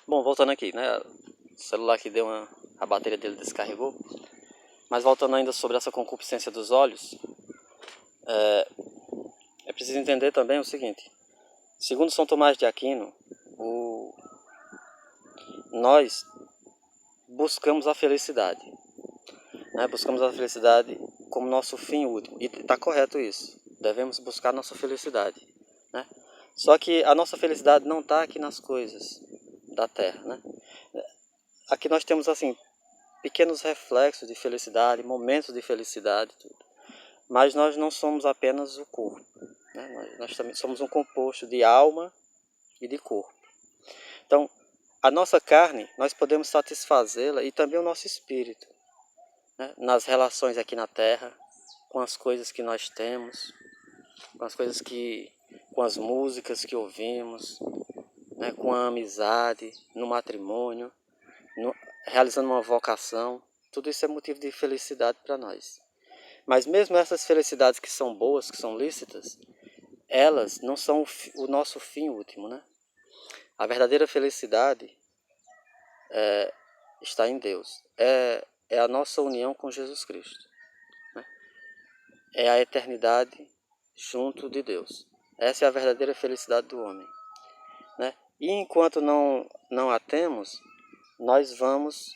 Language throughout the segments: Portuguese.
Bom, voltando aqui, né? O celular que deu a bateria dele descarregou. Mas voltando ainda sobre essa concupiscência dos olhos, é preciso entender também o seguinte. Segundo São Tomás de Aquino, nós buscamos a felicidade. Né? Buscamos a felicidade como nosso fim último. E está correto isso. Devemos buscar nossa felicidade. Né? Só que a nossa felicidade não está aqui nas coisas da terra. Né? Aqui nós temos assim pequenos reflexos de felicidade, momentos de felicidade, tudo. Mas nós não somos apenas o corpo. Né? Nós também somos um composto de alma e de corpo. Então, a nossa carne, nós podemos satisfazê-la e também o nosso espírito. Né? Nas relações aqui na Terra, com as coisas que nós temos, com as músicas que ouvimos, né? Com a amizade, no matrimônio, realizando uma vocação. Tudo isso é motivo de felicidade para nós. Mas mesmo essas felicidades que são boas, que são lícitas, elas não são o nosso fim último, né? A verdadeira felicidade está em Deus. É a nossa união com Jesus Cristo. Né? É a eternidade junto de Deus. Essa é a verdadeira felicidade do homem. Né? E enquanto não a temos, nós vamos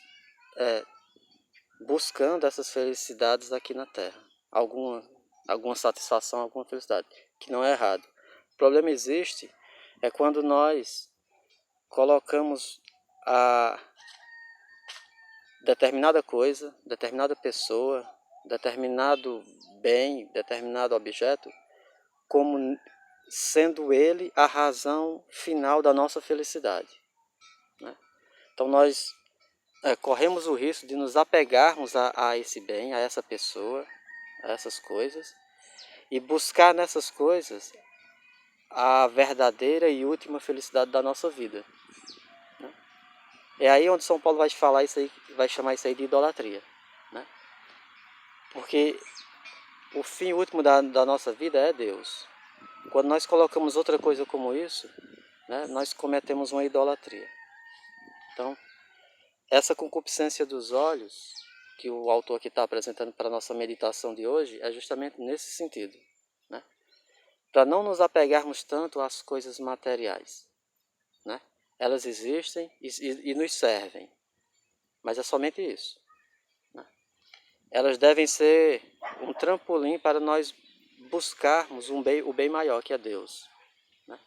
buscando essas felicidades aqui na Terra. Alguma satisfação, alguma felicidade, que não é errado. O problema existe quando nós colocamos a determinada coisa, determinada pessoa, determinado bem, determinado objeto, como sendo ele a razão final da nossa felicidade. Né? Então nós corremos o risco de nos apegarmos a esse bem, a essa pessoa, a essas coisas, e buscar nessas coisas a verdadeira e última felicidade da nossa vida. Né? É aí onde São Paulo vai falar isso aí, vai chamar isso aí de idolatria. Né? Porque o fim último da nossa vida é Deus. Quando nós colocamos outra coisa como isso, né, nós cometemos uma idolatria. Então, essa concupiscência dos olhos, que o autor aqui está apresentando para a nossa meditação de hoje, é justamente nesse sentido. Né? Para não nos apegarmos tanto às coisas materiais. Né? Elas existem e nos servem, mas é somente isso. Né? Elas devem ser um trampolim para nós buscarmos o bem maior, que é Deus. Né?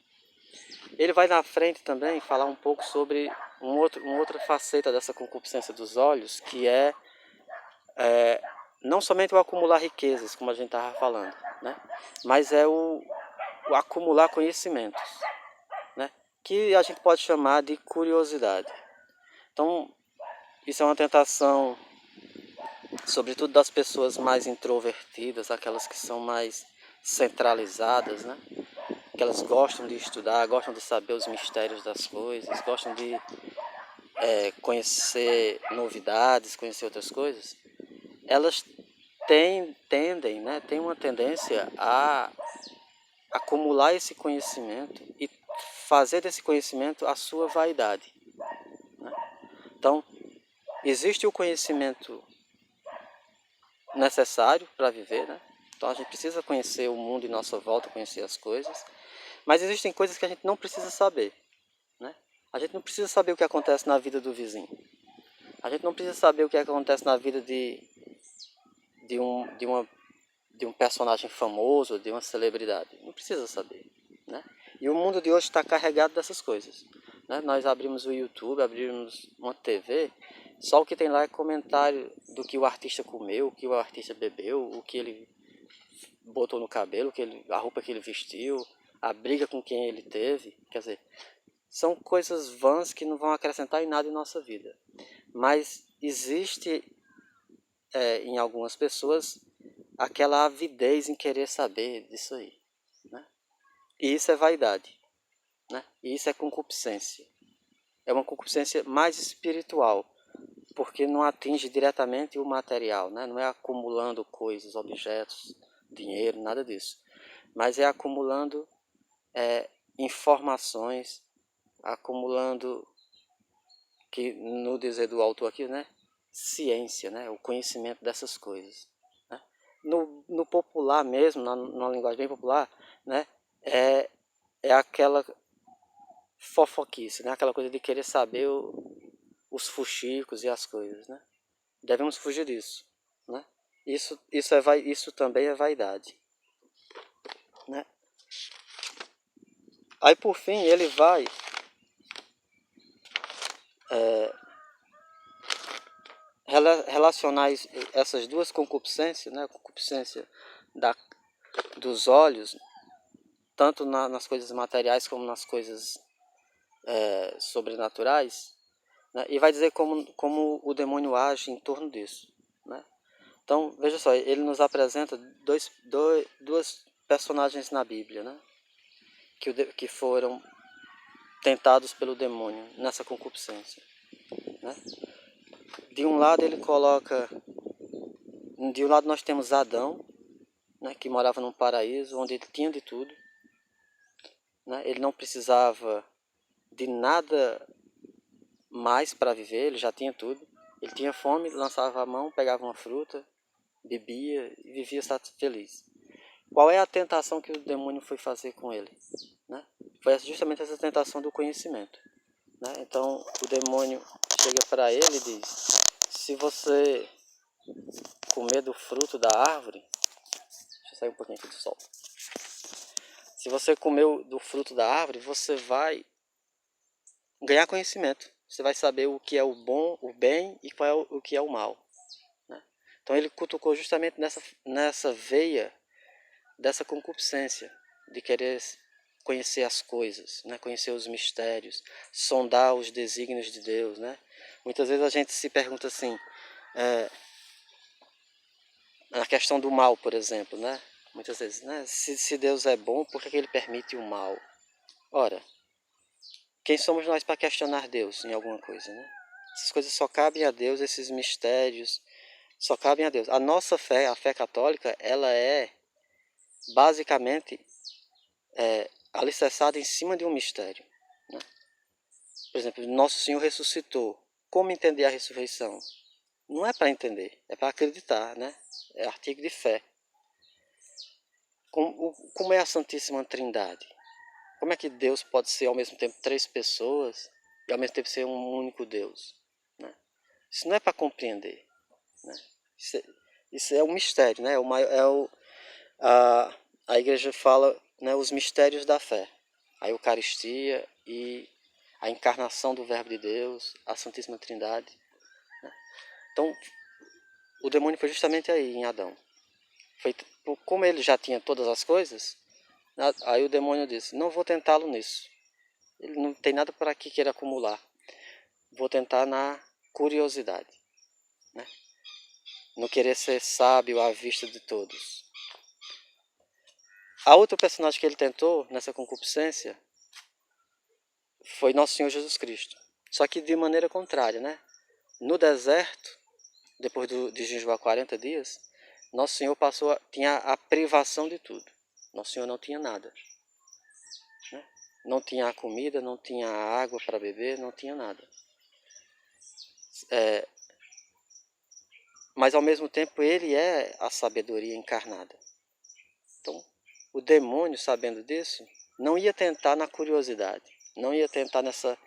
Ele vai na frente também falar um pouco sobre uma outra faceta dessa concupiscência dos olhos, que é não somente o acumular riquezas, como a gente estava falando, né? Mas é o acumular conhecimentos, né? Que a gente pode chamar de curiosidade. Então, isso é uma tentação, sobretudo das pessoas mais introvertidas, aquelas que são mais centralizadas, né? Que elas gostam de estudar, gostam de saber os mistérios das coisas, gostam de conhecer novidades, conhecer outras coisas. Elas tendem, né? Tem uma tendência a acumular esse conhecimento e fazer desse conhecimento a sua vaidade. Né? Então, existe o conhecimento necessário para viver, né? Então a gente precisa conhecer o mundo em nossa volta, conhecer as coisas, mas existem coisas que a gente não precisa saber. Né? A gente não precisa saber o que acontece na vida do vizinho. A gente não precisa saber o que acontece na vida de um personagem famoso, de uma celebridade. Não precisa saber. Né? E o mundo de hoje está carregado dessas coisas. Né? Nós abrimos o YouTube, abrimos uma TV, só o que tem lá é comentário do que o artista comeu, o que o artista bebeu, o que ele botou no cabelo, a roupa que ele vestiu, a briga com quem ele teve. Quer dizer, são coisas vãs que não vão acrescentar em nada em nossa vida. Mas existe em algumas pessoas aquela avidez em querer saber disso aí. Né? E isso é vaidade. Né? E isso é concupiscência. É uma concupiscência mais espiritual, porque não atinge diretamente o material, né? Não é acumulando coisas, objetos, dinheiro, nada disso. Mas é acumulando informações, acumulando que no dizer do autor aqui, né, ciência, né, o conhecimento dessas coisas, né? No popular mesmo, na linguagem bem popular, né, é aquela fofoquice, né, aquela coisa de querer saber os fuxicos e as coisas, né? Devemos fugir disso, né? Isso também é vaidade, né? Aí por fim ele vai relacionar essas duas concupiscências, né? A concupiscência dos olhos, tanto nas coisas materiais como nas coisas sobrenaturais, né? E vai dizer como o demônio age em torno disso, né? Então, veja só, ele nos apresenta duas personagens na Bíblia, né? Que foram tentados pelo demônio nessa concupiscência, né? De um lado ele coloca, de um lado nós temos Adão, né? Que morava num paraíso onde ele tinha de tudo, né? Ele não precisava de nada mais para viver, ele já tinha tudo. Ele tinha fome, lançava a mão, pegava uma fruta, bebia e vivia feliz. Qual é a tentação que o demônio foi fazer com ele, né? Foi justamente essa tentação do conhecimento, né? Então o demônio chega para ele e diz: se você comer do fruto da árvore, deixa eu sair um pouquinho aqui do sol. Se você comer do fruto da árvore, você vai ganhar conhecimento. Você vai saber o que é o bom, o bem e qual é o que é o mal, né? Então ele cutucou justamente nessa veia dessa concupiscência, de querer conhecer as coisas, né? Conhecer os mistérios, sondar os desígnios de Deus, né? Muitas vezes a gente se pergunta assim, na questão do mal, por exemplo, né? Muitas vezes, né? Se Deus é bom, por que ele permite o mal? Ora, quem somos nós para questionar Deus em alguma coisa, né? Essas coisas só cabem a Deus, esses mistérios só cabem a Deus. A nossa fé, a fé católica, ela é basicamente alicerçada em cima de um mistério, né? Por exemplo, Nosso Senhor ressuscitou. Como entender a ressurreição? Não é para entender, é para acreditar, né? É artigo de fé. Como é a Santíssima Trindade? Como é que Deus pode ser ao mesmo tempo três pessoas e ao mesmo tempo ser um único Deus, né? Isso não é para compreender, né? Isso é um mistério, né? A igreja fala, né, os mistérios da fé. A Eucaristia e a encarnação do Verbo de Deus, a Santíssima Trindade, né? Então, o demônio foi justamente aí, em Adão. Como ele já tinha todas as coisas, aí o demônio disse, não vou tentá-lo nisso. Ele não tem nada para que queira acumular. Vou tentar na curiosidade, né? No querer ser sábio à vista de todos. A outra personagem que ele tentou nessa concupiscência foi Nosso Senhor Jesus Cristo. Só que de maneira contrária, né? No deserto, depois de jejuar 40 dias, Nosso Senhor tinha a privação de tudo. Nosso Senhor não tinha nada, né? Não tinha a comida, não tinha a água para beber, não tinha nada. Mas ao mesmo tempo ele é a sabedoria encarnada. Então, o demônio, sabendo disso, não ia tentar na curiosidade, não ia tentar nessa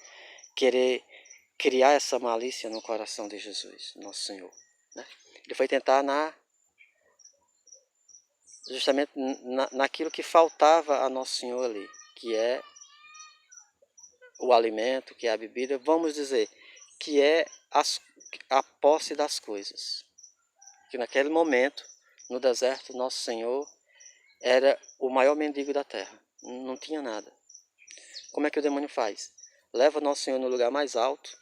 querer criar essa malícia no coração de Jesus, nosso Senhor, né? Ele foi tentar justamente naquilo que faltava a Nosso Senhor ali, que é o alimento, que é a bebida, vamos dizer, que é a posse das coisas. Que naquele momento, no deserto, Nosso Senhor era o maior mendigo da terra, não tinha nada. Como é que o demônio faz? Leva Nosso Senhor no lugar mais alto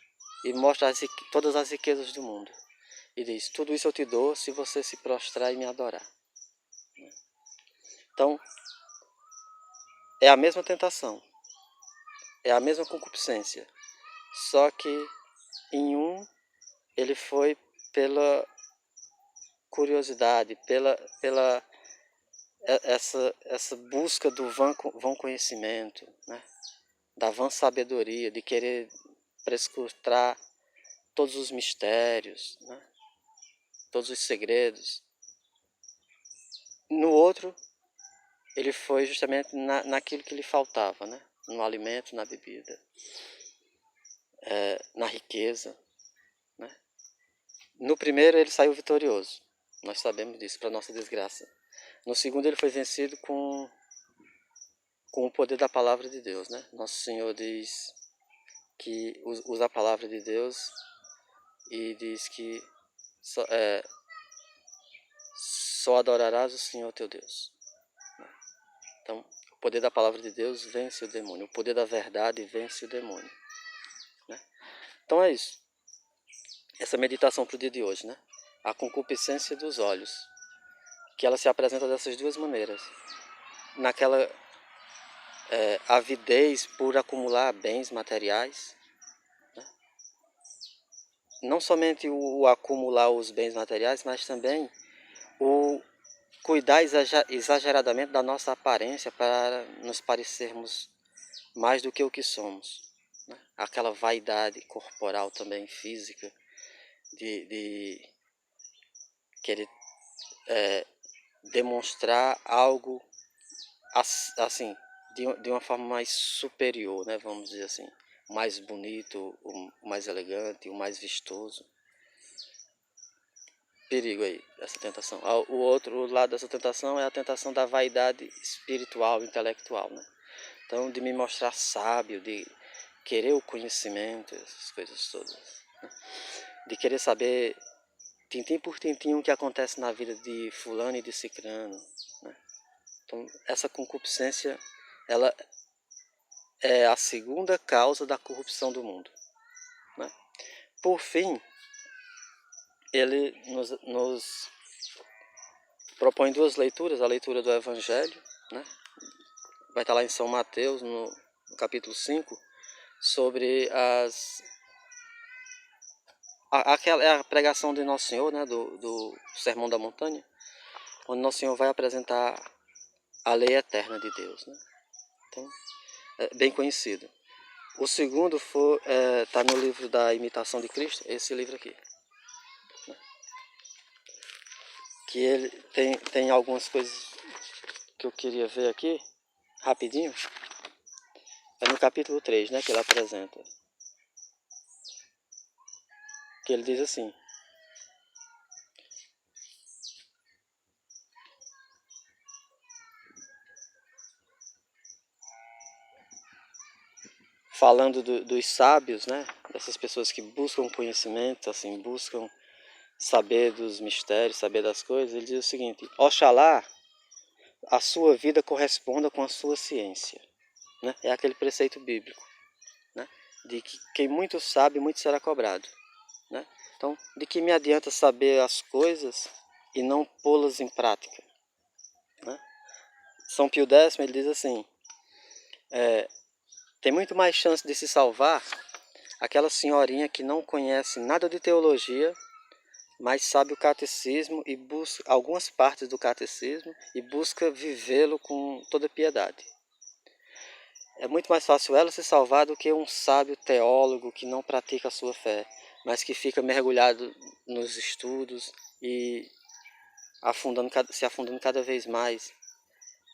e mostra todas as riquezas do mundo. E diz, tudo isso eu te dou se você se prostrar e me adorar. Então, é a mesma tentação, é a mesma concupiscência, só que em um ele foi pela curiosidade, pela essa busca do vão conhecimento, né? Da vã sabedoria, de querer prescrutar todos os mistérios, né? Todos os segredos. No outro, ele foi justamente naquilo que lhe faltava, né? No alimento, na bebida, na riqueza, né? No primeiro ele saiu vitorioso, nós sabemos disso, para nossa desgraça. No segundo ele foi vencido com o poder da palavra de Deus, né? Nosso Senhor diz que usa a palavra de Deus e diz que só adorarás o Senhor teu Deus. Então, o poder da palavra de Deus vence o demônio, o poder da verdade vence o demônio, né? Então é isso. Essa meditação para o dia de hoje, né? A concupiscência dos olhos, que ela se apresenta dessas duas maneiras. Naquela avidez por acumular bens materiais, né? Não somente o acumular os bens materiais, mas também o cuidar exageradamente da nossa aparência para nos parecermos mais do que o que somos, né? Aquela vaidade corporal também, física, de querer demonstrar algo assim, de uma forma mais superior, né? Vamos dizer assim, mais bonito, o mais elegante, o mais vistoso. Perigo aí, essa tentação. O outro lado dessa tentação é a tentação da vaidade espiritual, intelectual, né? Então, de me mostrar sábio, de querer o conhecimento, essas coisas todas, né? De querer saber tintim por tintim o que acontece na vida de fulano e de cicrano, né? Então, essa concupiscência, ela é a segunda causa da corrupção do mundo, né? Por fim, ele nos propõe duas leituras, a leitura do Evangelho, né? Vai estar lá em São Mateus, no capítulo 5, sobre a pregação de Nosso Senhor, né? do Sermão da Montanha, onde Nosso Senhor vai apresentar a lei eterna de Deus, né? Então, é bem conhecido. O segundo está no livro da Imitação de Cristo, esse livro aqui, né? Que ele tem algumas coisas que eu queria ver aqui, rapidinho. É no capítulo 3, né, que ele apresenta. Que ele diz assim: falando dos sábios, né, dessas pessoas que buscam conhecimento, assim, buscam saber dos mistérios, saber das coisas, ele diz o seguinte: Oxalá a sua vida corresponda com a sua ciência, né? É aquele preceito bíblico, né, de que quem muito sabe, muito será cobrado, né? Então, de que me adianta saber as coisas e não pô-las em prática, né? São Pio X, ele diz assim: tem muito mais chance de se salvar aquela senhorinha que não conhece nada de teologia, mas sabe o catecismo e busca algumas partes do catecismo e busca vivê-lo com toda piedade. É muito mais fácil ela se salvar do que um sábio teólogo que não pratica a sua fé, mas que fica mergulhado nos estudos e se afundando cada vez mais,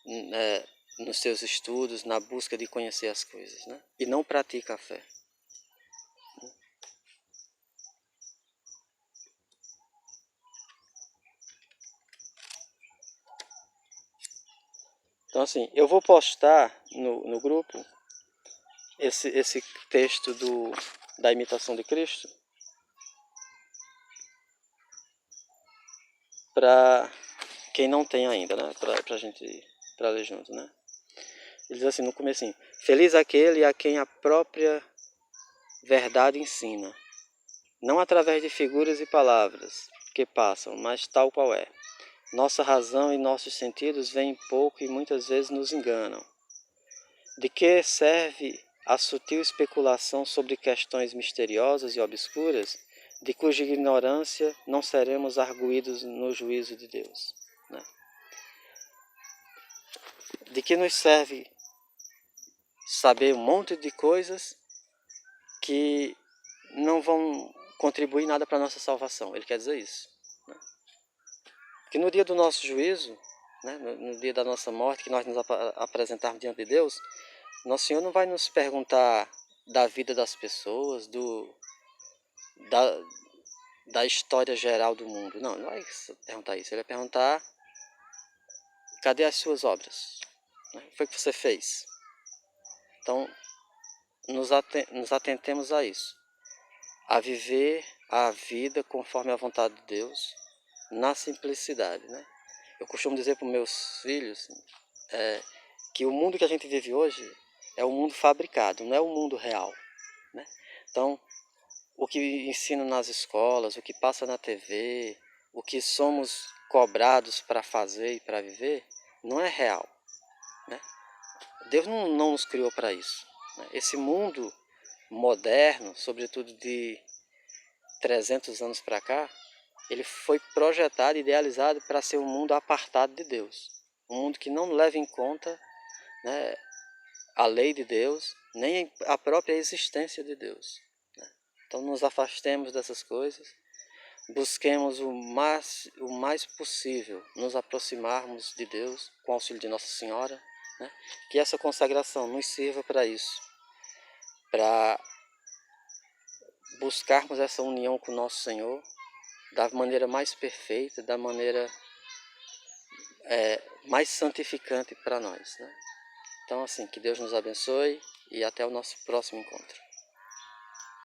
né, nos seus estudos, na busca de conhecer as coisas, né? E não pratica a fé. Então, assim, eu vou postar no grupo esse texto da Imitação de Cristo para quem não tem ainda, né? Para a gente para ler junto, né? Ele diz assim no comecinho: feliz aquele a quem a própria verdade ensina, não através de figuras e palavras que passam, mas tal qual é. Nossa razão e nossos sentidos veem pouco e muitas vezes nos enganam. De que serve a sutil especulação sobre questões misteriosas e obscuras, de cuja ignorância não seremos arguídos no juízo de Deus, né? De que nos serve saber um monte de coisas que não vão contribuir nada para a nossa salvação. Ele quer dizer isso, né? Que no dia do nosso juízo, né, no dia da nossa morte, que nós nos apresentarmos diante de Deus, Nosso Senhor não vai nos perguntar da vida das pessoas, da história geral do mundo. Não, não vai perguntar isso. Ele vai perguntar: cadê as suas obras? O que foi que você fez? Então, nos atentemos a isso. A viver a vida conforme a vontade de Deus, na simplicidade, né? Eu costumo dizer para os meus filhos que o mundo que a gente vive hoje é um mundo fabricado, não é um mundo real, né? Então, o que ensino nas escolas, o que passa na TV, o que somos cobrados para fazer e para viver, não é real, né? Deus não nos criou para isso, né? Esse mundo moderno, sobretudo de 300 anos para cá, ele foi projetado, idealizado para ser um mundo apartado de Deus. Um mundo que não leva em conta, né, a lei de Deus, nem a própria existência de Deus, né? Então nos afastemos dessas coisas, busquemos o mais possível nos aproximarmos de Deus com o auxílio de Nossa Senhora, né? Que essa consagração nos sirva para isso, para buscarmos essa união com Nosso Senhor da maneira mais perfeita, da maneira mais santificante para nós, né? Então, assim, que Deus nos abençoe e até o nosso próximo encontro.